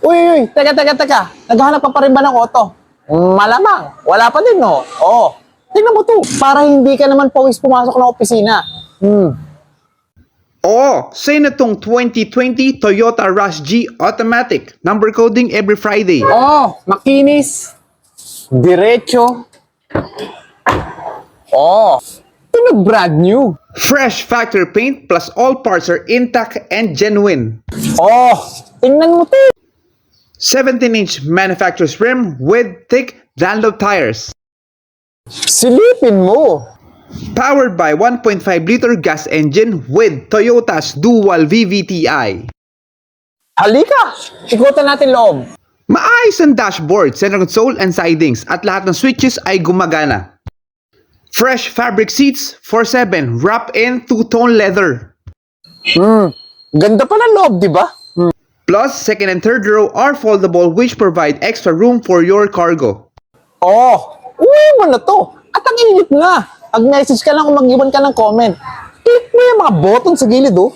Uy, teka. Naghahanap ka pa rin ba ng auto? Malamang, wala pa din, no? Oo. Tingnan mo to, para hindi ka naman pawis pumasok ng opisina. Oo, sa'yo na tong 2020 Toyota Rush G Automatic. Number coding every Friday. Oo, makinis. Diretso. Oo. Ito brand new. Fresh factory paint plus all parts are intact and genuine. Oo, tingnan mo to. 17-inch manufacturer's rim with thick Dunlop tires. Silipin mo. Powered by 1.5-liter gas engine with Toyota's dual VVTi. Halika, ikutan natin loob. Maayos ang dashboard, center console and sidings at lahat ng switches ay gumagana. Fresh fabric seats 4/7 wrap in two-tone leather. Ganda pa ng loob, di ba? Plus, second and third row are foldable which provide extra room for your cargo. Oo, uwi mo na to. At ang init nga. Mag-message ka lang o mag-iwan ka ng comment. Click mo yung mga button sa gilid, oh.